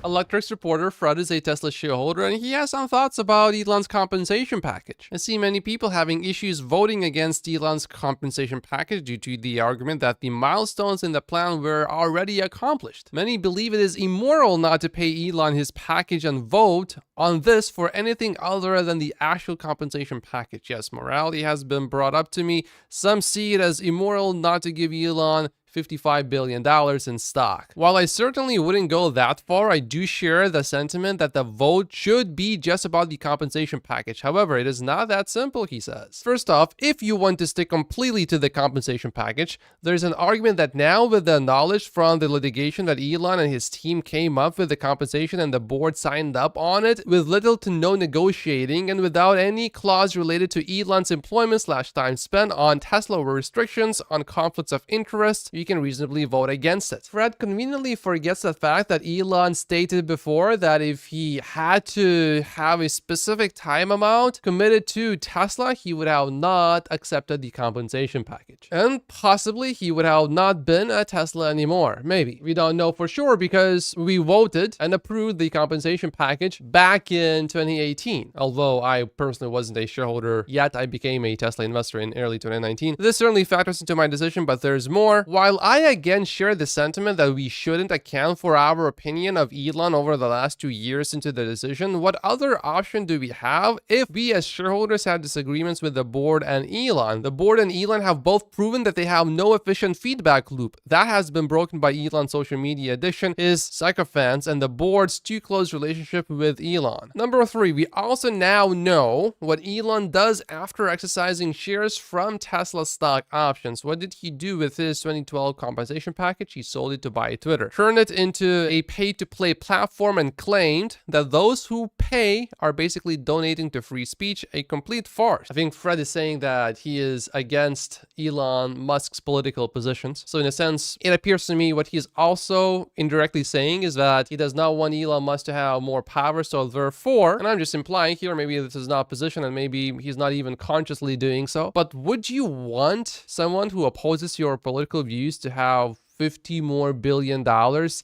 Electrek's reporter Fred is a Tesla shareholder, and he has some thoughts about Elon's compensation package. I see many people having issues voting against Elon's compensation package due to the argument that the milestones in the plan were already accomplished. Many believe it is immoral not to pay Elon his package and vote on this for anything other than the actual compensation package. Yes, morality has been brought up to me. Some see it as immoral not to give Elon $55 billion in stock. While I certainly wouldn't go that far, I do share the sentiment that the vote should be just about the compensation package. However, it is not that simple, he says. First off, if you want to stick completely to the compensation package, there's an argument that now with the knowledge from the litigation that Elon and his team came up with the compensation and the board signed up on it with little to no negotiating and without any clause related to Elon's employment / time spent on Tesla or restrictions on conflicts of interest, you can reasonably vote against it. Fred conveniently forgets the fact that Elon stated before that if he had to have a specific time amount committed to Tesla, he would have not accepted the compensation package. And possibly he would have not been at Tesla anymore. Maybe. We don't know for sure because we voted and approved the compensation package back in 2018. Although I personally wasn't a shareholder yet, I became a Tesla investor in early 2019. This certainly factors into my decision, but there's more. While I again share the sentiment that we shouldn't account for our opinion of Elon over the last 2 years into the decision, what other option do we have if we as shareholders have disagreements with the board and Elon? The board and Elon have both proven that they have no efficient feedback loop. That has been broken by Elon's social media addiction, his sycophants, and the board's too close relationship with Elon. Number 3, we also now know what Elon does after exercising shares from Tesla stock options. What did he do with his 2012 compensation package? He sold it to buy Twitter, turned it into a pay-to-play platform, and claimed that those who pay are basically donating to free speech, a complete farce. I think Fred is saying that he is against Elon Musk's political positions. So in a sense, it appears to me what he's also indirectly saying is that he does not want Elon Musk to have more power, so therefore, and I'm just implying here, maybe this is not position and maybe he's not even consciously doing so, but would you want someone who opposes your political views to have $50 more billion,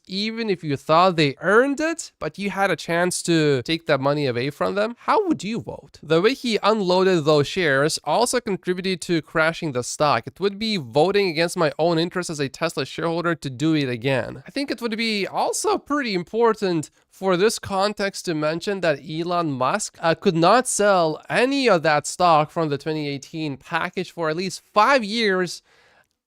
even if you thought they earned it, but you had a chance to take that money away from them? How would you vote? The way he unloaded those shares also contributed to crashing the stock. It would be voting against my own interest as a Tesla shareholder to do it again. I think it would be also pretty important for this context to mention that Elon Musk could not sell any of that stock from the 2018 package for at least 5 years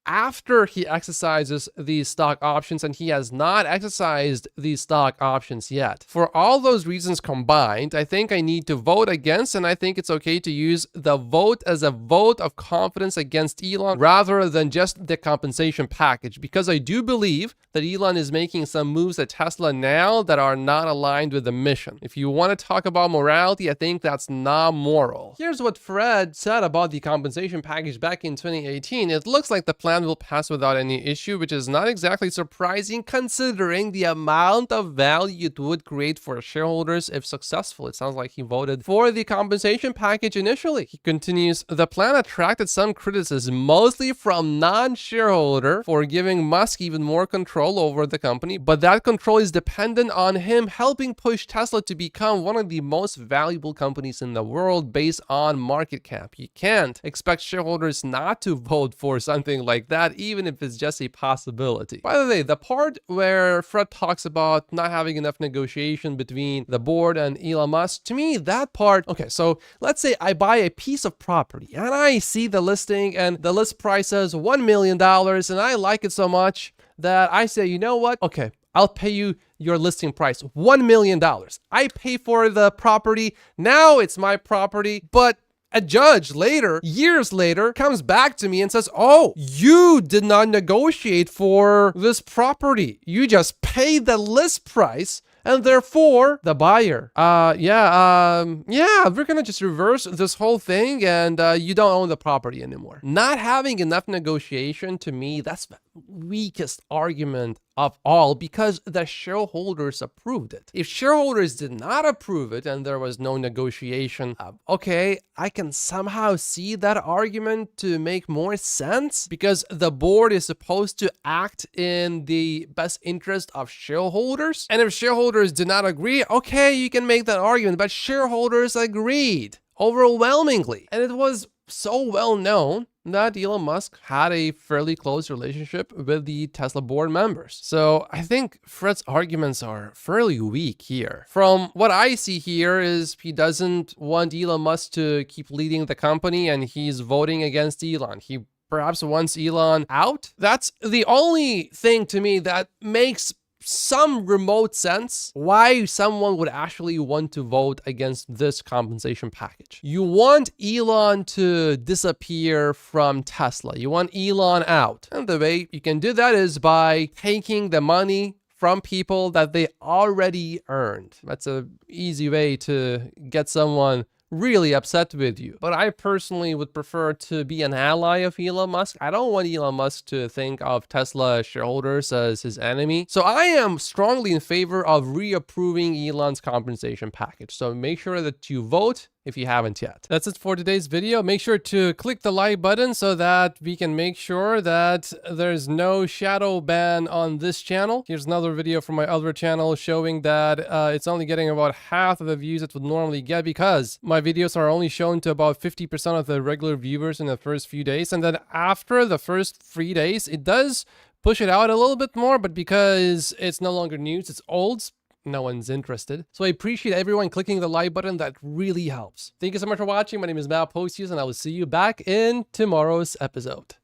after he exercises these stock options, and he has not exercised these stock options yet. For all those reasons combined, I think I need to vote against, and I think it's okay to use the vote as a vote of confidence against Elon rather than just the compensation package, because I do believe that Elon is making some moves at Tesla now that are not aligned with the mission. If you want to talk about morality, I think that's not moral. Here's what Fred said about the compensation package back in 2018. It looks like the plan will pass without any issue, which is not exactly surprising considering the amount of value it would create for shareholders if successful. It sounds like he voted for the compensation package initially. He continues, the plan attracted some criticism, mostly from non-shareholder, for giving Musk even more control over the company, but that control is dependent on him helping push Tesla to become one of the most valuable companies in the world based on market cap. You can't expect shareholders not to vote for something like that, even if it's just a possibility. By the way, the part where Fred talks about not having enough negotiation between the board and Elon Musk, to me, that part, okay, so let's say I buy a piece of property and I see the listing and the list price says $1 million and I like it so much that I say, you know what? Okay, I'll pay you your listing price, $1 million. I pay for the property. Now it's my property, but a judge later, years later, comes back to me and says, oh, you did not negotiate for this property. You just paid the list price. And therefore, the buyer, we're gonna just reverse this whole thing and you don't own the property anymore. Not having enough negotiation, to me, that's weakest argument of all because the shareholders approved it. If shareholders did not approve it and there was no negotiation, okay, I can somehow see that argument to make more sense because the board is supposed to act in the best interest of shareholders. And if shareholders did not agree, okay, you can make that argument, but shareholders agreed overwhelmingly. And it was so well known that Elon Musk had a fairly close relationship with the Tesla board members. So I think Fred's arguments are fairly weak here. From what I see here is he doesn't want Elon Musk to keep leading the company and he's voting against Elon. He perhaps wants Elon out. That's the only thing to me that makes some remote sense why someone would actually want to vote against this compensation package. You want Elon to disappear from Tesla. You want Elon out. And the way you can do that is by taking the money from people that they already earned. That's an easy way to get someone really upset with you. But I personally would prefer to be an ally of Elon Musk. I don't want Elon Musk to think of Tesla shareholders as his enemy. So I am strongly in favor of reapproving Elon's compensation package. So make sure that you vote if you haven't yet. That's it for today's video. Make sure to click the like button so that we can make sure that there's no shadow ban on this channel. Here's another video from my other channel showing that it's only getting about half of the views it would normally get because my videos are only shown to about 50% of the regular viewers in the first few days. And then after the first 3 days, it does push it out a little bit more, but because it's no longer news, it's old, no one's interested. So I appreciate everyone clicking the like button. That really helps. Thank you so much for watching. My name is Matt Postius, and I will see you back in tomorrow's episode.